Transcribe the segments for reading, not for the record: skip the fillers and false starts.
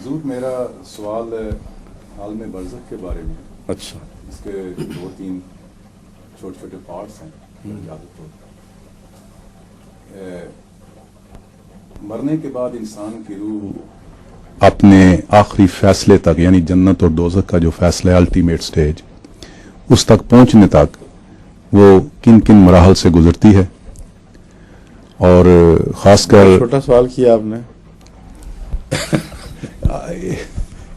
حضور میرا سوال ہے عالم برزخ کے بارے میں. اچھا. اس کے 2-3 چھوٹے چھوٹے پارٹس ہیں. مرنے کے بعد انسان کی روح اپنے آخری فیصلے تک، یعنی جنت اور دوزخ کا جو فیصلہ ہے، الٹیمیٹ سٹیج، اس تک پہنچنے تک وہ کن کن مراحل سے گزرتی ہے؟ اور خاص کر چھوٹا سوال کیا آپ نے.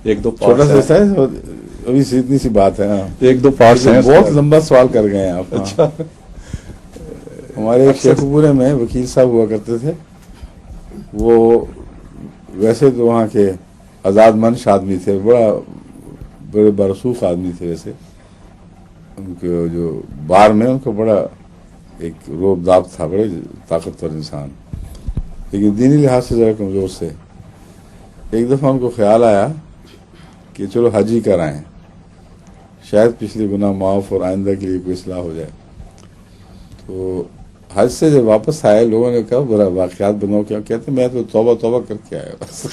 ایک دو چھوٹا سا ہے، ابھی اتنی سی بات ہے. ایک دو پارٹس ہیں. بہت لمبا سوال کر گئے ہیں آپ. اچھا. ہمارے شیخ پورے میں وکیل صاحب ہوا کرتے تھے. وہ ویسے تو وہاں کے آزاد منش آدمی تھے، بڑے برسوخ آدمی تھے. ویسے ان کے جو بار میں ان کو بڑا ایک روب داب تھا، بڑے طاقتور انسان، لیکن دینی لحاظ سے ذرا کمزور سے. ایک دفعہ ان کو خیال آیا کہ چلو حج ہی کرائیں، شاید پچھلے گناہ معاف اور آئندہ کے لیے کوئی اصلاح ہو جائے. تو حج سے جب واپس آئے، لوگوں نے کہا برا واقعات بناؤ. کیا کہتے میں تو توبہ کر کے آیا بس.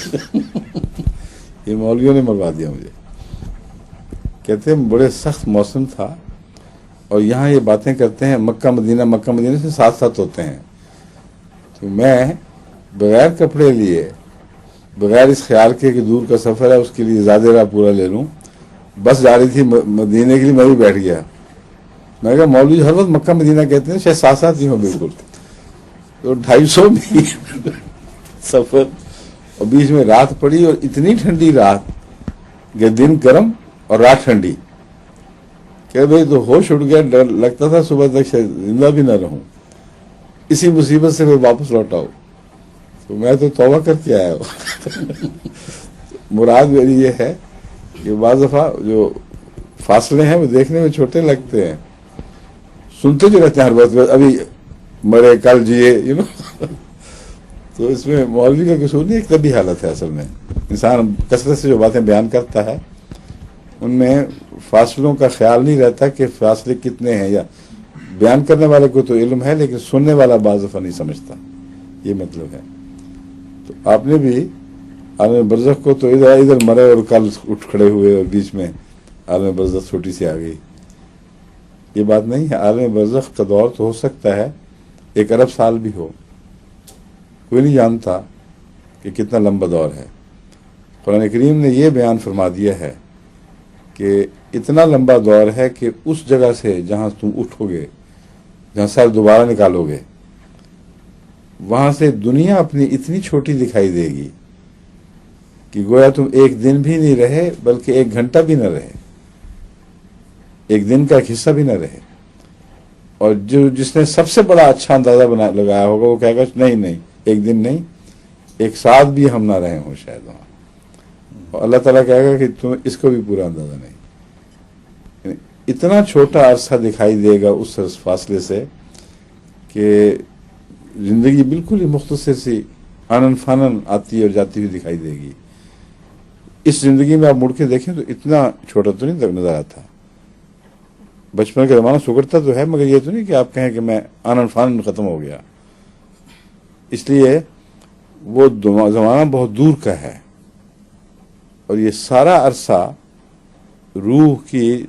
یہ مولویوں نے مروا دیا مجھے. کہتے ہیں بڑے سخت موسم تھا اور یہاں یہ باتیں کرتے ہیں مکہ مدینہ سے ساتھ ساتھ ہوتے ہیں. تو میں بغیر کپڑے لیے، بغیر اس خیال کے کہ دور کا سفر ہے اس کے لیے زیادہ راہ پورا لے لوں، بس جا رہی تھی مدینے کے لیے، میں بھی بیٹھ گیا. میں کہا مولوی ہر وقت مکہ مدینہ کہتے ہیں، شاید ساتھ ساتھ ہی ہوں بالکل. تو 250 میل سفر اور بیچ میں رات پڑی، اور اتنی ٹھنڈی رات کہ دن گرم اور رات ٹھنڈی. کہ بھائی تو ہوش اٹھ گیا، ڈر لگتا تھا صبح تک شاید زندہ بھی نہ رہوں. اسی مصیبت سے میں واپس لوٹا ہوں. تو میں تو توبہ کر کے آیا ہوں. مراد میری یہ ہے کہ بعض دفعہ جو فاصلے ہیں وہ دیکھنے میں چھوٹے لگتے ہیں، سنتے جو رہتے ہیں ہر وقت ابھی مرے کل جیے تو اس میں مولوی کا قصور نہیں، ایک طبی حالت ہے. اصل میں انسان کثرت سے جو باتیں بیان کرتا ہے ان میں فاصلوں کا خیال نہیں رہتا کہ فاصلے کتنے ہیں. یا بیان کرنے والے کو تو علم ہے لیکن سننے والا بعض دفعہ نہیں سمجھتا. یہ مطلب ہے. تو آپ نے بھی عالم برزخ کو تو ادھر مرے اور کل اٹھ کھڑے ہوئے اور بیچ میں عالم برزخ چھوٹی سی آ گئی. یہ بات نہیں ہے. عالم برزخ کا دور تو ہو سکتا ہے 1 ارب سال بھی ہو، کوئی نہیں جانتا کہ کتنا لمبا دور ہے. قرآن کریم نے یہ بیان فرما دیا ہے کہ اتنا لمبا دور ہے کہ اس جگہ سے جہاں تم اٹھو گے، جہاں سر دوبارہ نکالو گے، وہاں سے دنیا اپنی اتنی چھوٹی دکھائی دے گی کہ گویا تم 1 دن بھی نہیں رہے بلکہ 1 گھنٹہ بھی نہ رہے، 1 دن کا ایک حصہ بھی نہ رہے. اور جس نے سب سے بڑا اچھا اندازہ لگایا ہوگا وہ کہے گا نہیں 1 دن نہیں، 1 ساتھ بھی ہم نہ رہے ہوں شاید وہاں. اور اللہ تعالیٰ کہے گا کہ تمہیں اس کو بھی پورا اندازہ نہیں. اتنا چھوٹا عرصہ دکھائی دے گا اس فاصلے سے کہ زندگی بالکل ہی مختصر سی آنن فانن آتی اور جاتی ہوئی دکھائی دے گی. اس زندگی میں آپ مڑ کے دیکھیں تو اتنا چھوٹا تو نہیں نظر آتا. بچپن کا زمانہ سکڑتا تو ہے، مگر یہ تو نہیں کہ آپ کہیں کہ میں آنن فانن ختم ہو گیا. اس لیے وہ زمانہ بہت دور کا ہے. اور یہ سارا عرصہ روح کی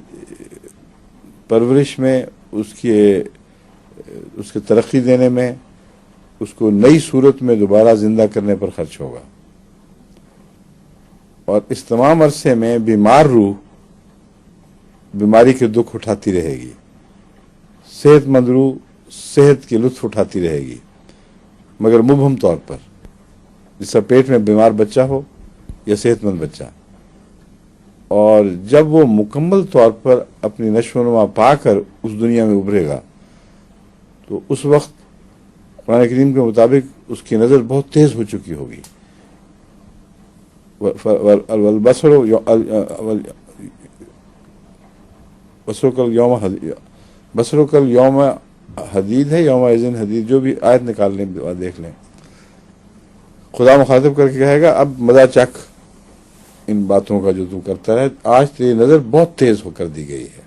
پرورش میں، اس کے ترقی دینے میں، اس کو نئی صورت میں دوبارہ زندہ کرنے پر خرچ ہوگا. اور اس تمام عرصے میں بیمار روح بیماری کے دکھ اٹھاتی رہے گی، صحت مند روح صحت کی لطف اٹھاتی رہے گی، مگر مبہم طور پر، جس کا پیٹ میں بیمار بچہ ہو یا صحت مند بچہ. اور جب وہ مکمل طور پر اپنی نشو و نما پا کر اس دنیا میں ابھرے گا تو اس وقت قرآن کریم کے مطابق اس کی نظر بہت تیز ہو چکی ہوگی. بصرو کل یوم حدید ہے، یوم اذن حدید، جو بھی آیت نکال لیں دیکھ لیں. خدا مخاطب کر کے کہے گا اب مزہ چکھ ان باتوں کا جو تو کرتا ہے. آج تیری نظر بہت تیز ہو کر دی گئی ہے.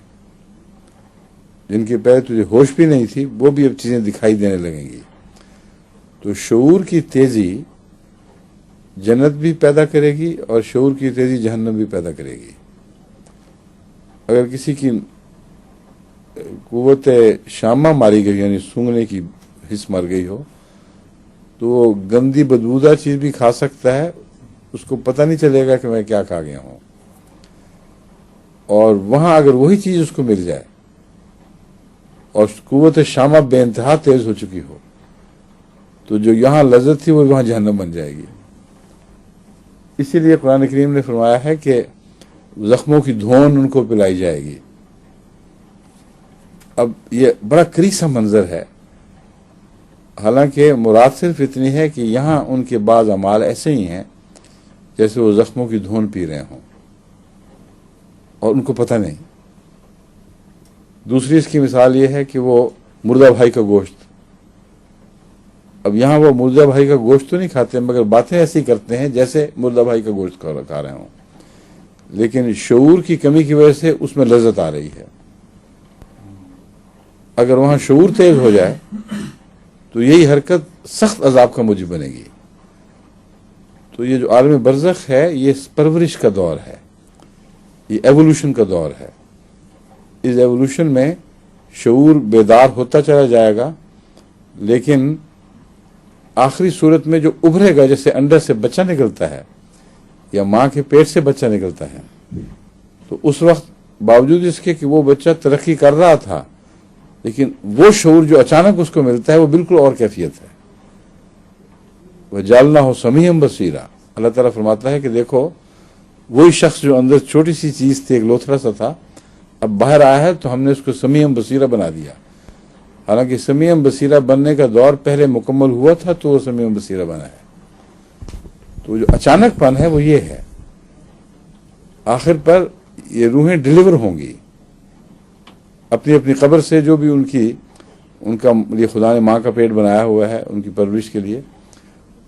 جن کے پہلے تجھے ہوش بھی نہیں تھی وہ بھی اب چیزیں دکھائی دینے لگیں گی. تو شعور کی تیزی جنت بھی پیدا کرے گی اور شعور کی تیزی جہنم بھی پیدا کرے گی. اگر کسی کی قوت شامہ ماری گئی یعنی سونگھنے کی حس مر گئی ہو تو وہ گندی بدبودار چیز بھی کھا سکتا ہے, اس کو پتہ نہیں چلے گا کہ میں کیا کھا گیا ہوں. اور وہاں اگر وہی چیز اس کو مل جائے اور قوت شامہ بے انتہا تیز ہو چکی ہو تو جو یہاں لذت تھی وہ وہاں جہنم بن جائے گی. اسی لیے قرآن کریم نے فرمایا ہے کہ زخموں کی دھون ان کو پلائی جائے گی. اب یہ بڑا کریسا منظر ہے, حالانکہ مراد صرف اتنی ہے کہ یہاں ان کے بعض اعمال ایسے ہی ہیں جیسے وہ زخموں کی دھون پی رہے ہوں اور ان کو پتہ نہیں. دوسری اس کی مثال یہ ہے کہ وہ مردہ بھائی کا گوشت, اب یہاں وہ مردہ بھائی کا گوشت تو نہیں کھاتے مگر باتیں ایسی کرتے ہیں جیسے مردہ بھائی کا گوشت کھا رہے ہوں, لیکن شعور کی کمی کی وجہ سے اس میں لذت آ رہی ہے. اگر وہاں شعور تیز ہو جائے تو یہی حرکت سخت عذاب کا موجب بنے گی. تو یہ جو عالم برزخ ہے یہ پرورش کا دور ہے, یہ ایوولوشن کا دور ہے. اس ایوولوشن میں شعور بیدار ہوتا چلا جائے گا, لیکن آخری صورت میں جو ابھرے گا جیسے انڈر سے بچہ نکلتا ہے یا ماں کے پیٹ سے بچہ نکلتا ہے, تو اس وقت باوجود اس کے کہ وہ بچہ ترقی کر رہا تھا لیکن وہ شعور جو اچانک اس کو ملتا ہے وہ بالکل اور کیفیت ہے. وہ جالنا ہو سمیعم بصیرا, اللہ تعالیٰ فرماتا ہے کہ دیکھو وہی شخص جو اندر چھوٹی سی چیز تھی, ایک لوتھڑا سا تھا, اب باہر آیا ہے تو ہم نے اس کو سمیعم بصیرا بنا دیا. حالانکہ سمیعم بصیرا بننے کا دور پہلے مکمل ہوا تھا تو وہ سمیعم بصیرا بنا ہے. تو جو اچانک پن ہے وہ یہ ہے. آخر پر یہ روحیں ڈیلیور ہوں گی اپنی اپنی قبر سے, جو بھی ان کا یہ خدا نے ماں کا پیٹ بنایا ہوا ہے ان کی پرورش کے لیے,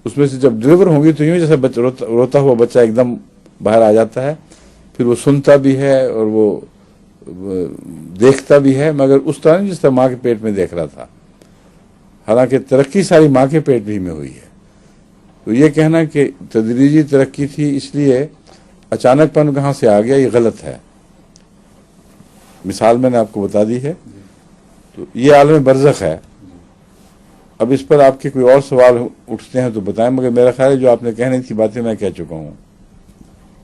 اس میں سے جب ڈیلیور ہوں گی تو یوں جیسے روتا ہوا بچہ ایک دم باہر آ جاتا ہے, پھر وہ سنتا بھی ہے اور وہ دیکھتا بھی ہے, مگر اس طرح نہیں جس طرح ماں کے پیٹ میں دیکھ رہا تھا. حالانکہ ترقی ساری ماں کے پیٹ بھی میں ہوئی ہے. تو یہ کہنا کہ تدریجی ترقی تھی اس لیے اچانک پن کہاں سے آ گیا, یہ غلط ہے. مثال میں نے آپ کو بتا دی ہے. تو یہ عالم برزخ ہے. اب اس پر آپ کے کوئی اور سوال اٹھتے ہیں تو بتائیں, مگر میرا خیال ہے جو آپ نے کہنے کی باتیں میں کہہ چکا ہوں,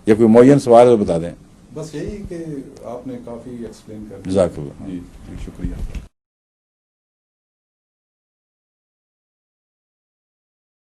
یا کوئی معین سوال ہے تو بتا دیں. بس یہی کہ آپ نے کافی ایکسپلین کر دیا. جزاک اللہ. جی شکریہ.